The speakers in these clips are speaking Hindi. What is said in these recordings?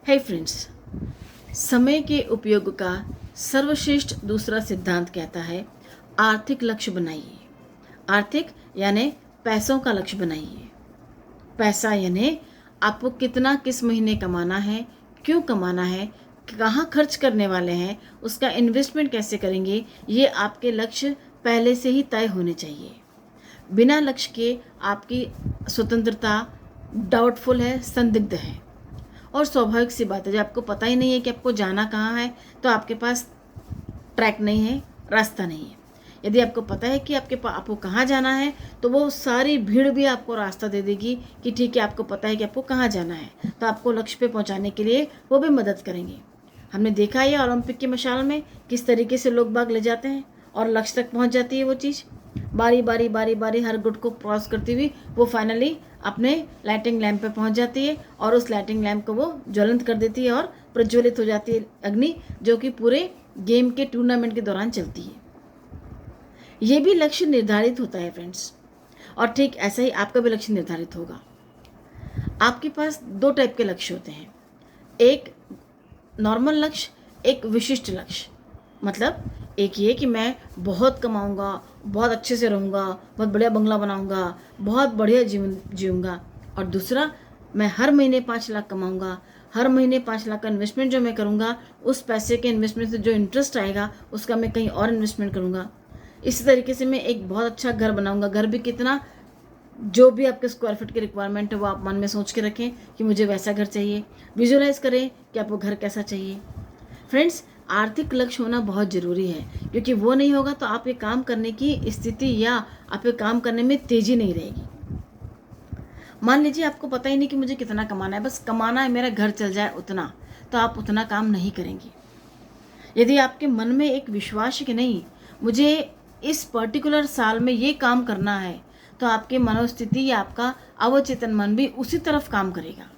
है फ्रेंड्स, समय के उपयोग का सर्वश्रेष्ठ दूसरा सिद्धांत कहता है आर्थिक लक्ष्य बनाइए। आर्थिक यानी पैसों का लक्ष्य बनाइए। पैसा यानी आपको कितना किस महीने कमाना है, क्यों कमाना है, कहाँ खर्च करने वाले हैं, उसका इन्वेस्टमेंट कैसे करेंगे, ये आपके लक्ष्य पहले से ही तय होने चाहिए। बिना लक्ष्य के आपकी स्वतंत्रता डाउटफुल है, संदिग्ध है। और स्वाभाविक सी बात है, जब आपको पता ही नहीं है कि आपको जाना कहाँ है तो आपके पास ट्रैक नहीं है, रास्ता नहीं है। यदि आपको पता है कि आपको कहाँ जाना है तो वो सारी भीड़ भी आपको रास्ता दे देगी कि ठीक है, आपको पता है कि आपको कहाँ जाना है, तो आपको लक्ष्य पे पहुँचाने के लिए वो भी मदद करेंगे। हमने देखा है ओलंपिक की मशाल में किस तरीके से लोग बाग ले जाते हैं और लक्ष्य तक पहुँच जाती है वो चीज़। बारी बारी हर गुट को क्रॉस करती हुई वो फाइनली अपने लाइटिंग लैंप पे पहुंच जाती है और उस लाइटिंग लैंप को वो ज्वलंत कर देती है और प्रज्वलित हो जाती है अग्नि, जो कि पूरे गेम के टूर्नामेंट के दौरान चलती है। ये भी लक्ष्य निर्धारित होता है फ्रेंड्स, और ठीक ऐसा ही आपका भी लक्ष्य निर्धारित होगा। आपके पास दो टाइप के लक्ष्य होते हैं, एक नॉर्मल लक्ष्य, एक विशिष्ट लक्ष्य। मतलब एक ये कि मैं बहुत कमाऊंगा, बहुत अच्छे से रहूँगा, बहुत बढ़िया बंगला बनाऊंगा, बहुत बढ़िया जीवन जीऊँगा। और दूसरा, मैं हर महीने 5 लाख कमाऊंगा, हर महीने 5 लाख का इन्वेस्टमेंट जो मैं करूँगा, उस पैसे के इन्वेस्टमेंट से जो इंटरेस्ट आएगा उसका मैं कहीं और इन्वेस्टमेंट करूँगा। इसी तरीके से मैं एक बहुत अच्छा घर बनाऊँगा। घर भी कितना, जो भी आपके स्क्वायर फीट की रिक्वायरमेंट है वो आप मन में सोच के रखें कि मुझे वैसा घर चाहिए। विजुअलाइज करें कि आपको घर कैसा चाहिए। फ्रेंड्स, आर्थिक लक्ष्य होना बहुत ज़रूरी है, क्योंकि वो नहीं होगा तो आप ये काम करने की स्थिति या आप ये काम करने में तेज़ी नहीं रहेगी। मान लीजिए आपको पता ही नहीं कि मुझे कितना कमाना है, बस कमाना है, मेरा घर चल जाए उतना, तो आप उतना काम नहीं करेंगे। यदि आपके मन में एक विश्वास है कि नहीं, मुझे इस पर्टिकुलर साल में ये काम करना है, तो आपकी मनोस्थिति या आपका अवचेतन मन भी उसी तरफ काम करेगा।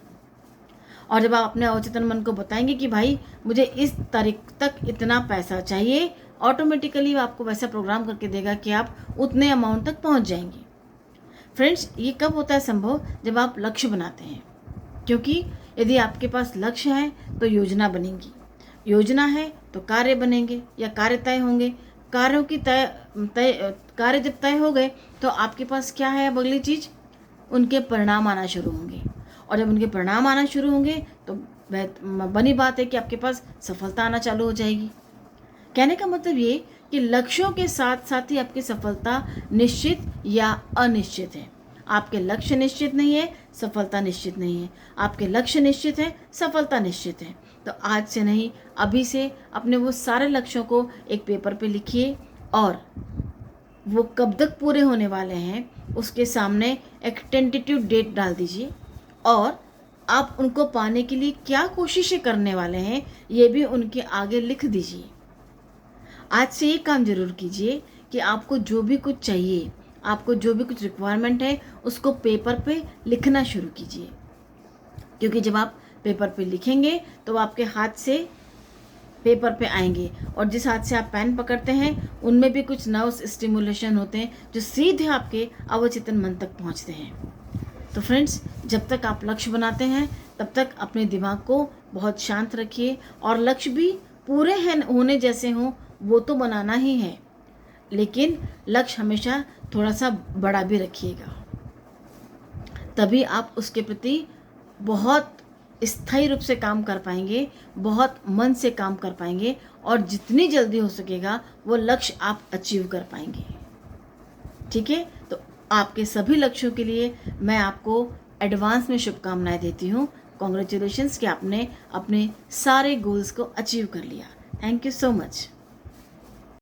और जब आप अपने अवचेतन मन को बताएंगे कि भाई मुझे इस तारीख तक इतना पैसा चाहिए, ऑटोमेटिकली वो आपको वैसा प्रोग्राम करके देगा कि आप उतने अमाउंट तक पहुंच जाएंगे। फ्रेंड्स, ये कब होता है संभव? जब आप लक्ष्य बनाते हैं। क्योंकि यदि आपके पास लक्ष्य है तो योजना बनेगी, योजना है तो कार्य बनेंगे या कार्य तय होंगे। कार्यों की कार्य जब तय हो गए तो आपके पास क्या है? अब अगली चीज़, उनके परिणाम आना शुरू होंगे। और जब उनके परिणाम आना शुरू होंगे तो बनी बात है कि आपके पास सफलता आना चालू हो जाएगी। कहने का मतलब ये कि लक्ष्यों के साथ साथ ही आपकी सफलता निश्चित या अनिश्चित है। आपके लक्ष्य निश्चित नहीं है, सफलता निश्चित नहीं है। आपके लक्ष्य निश्चित है, सफलता निश्चित है। तो आज से नहीं, अभी से अपने वो सारे लक्ष्यों को एक पेपर पे लिखिए और वो कब तक पूरे होने वाले हैं उसके सामने एक टेंटेटिव डेट डाल दीजिए, और आप उनको पाने के लिए क्या कोशिशें करने वाले हैं ये भी उनके आगे लिख दीजिए। आज से ये काम जरूर कीजिए कि आपको जो भी कुछ चाहिए, आपको जो भी कुछ रिक्वायरमेंट है, उसको पेपर पे लिखना शुरू कीजिए। क्योंकि जब आप पेपर पे लिखेंगे तो आपके हाथ से पेपर पे आएंगे, और जिस हाथ से आप पेन पकड़ते हैं उनमें भी कुछ नर्व्स स्टिमुलेशन होते हैं जो सीधे आपके अवचेतन मन तक पहुंचते हैं। तो फ्रेंड्स, जब तक आप लक्ष्य बनाते हैं तब तक अपने दिमाग को बहुत शांत रखिए, और लक्ष्य भी पूरे हैं होने जैसे हों वो तो बनाना ही है, लेकिन लक्ष्य हमेशा थोड़ा सा बड़ा भी रखिएगा। तभी आप उसके प्रति बहुत स्थायी रूप से काम कर पाएंगे, बहुत मन से काम कर पाएंगे, और जितनी जल्दी हो सकेगा वो लक्ष्य आप अचीव कर पाएंगे। ठीक है, तो आपके सभी लक्ष्यों के लिए मैं आपको एडवांस में शुभकामनाएं देती हूँ। कॉन्ग्रेचुलेशंस कि आपने अपने सारे गोल्स को अचीव कर लिया। Thank you so much.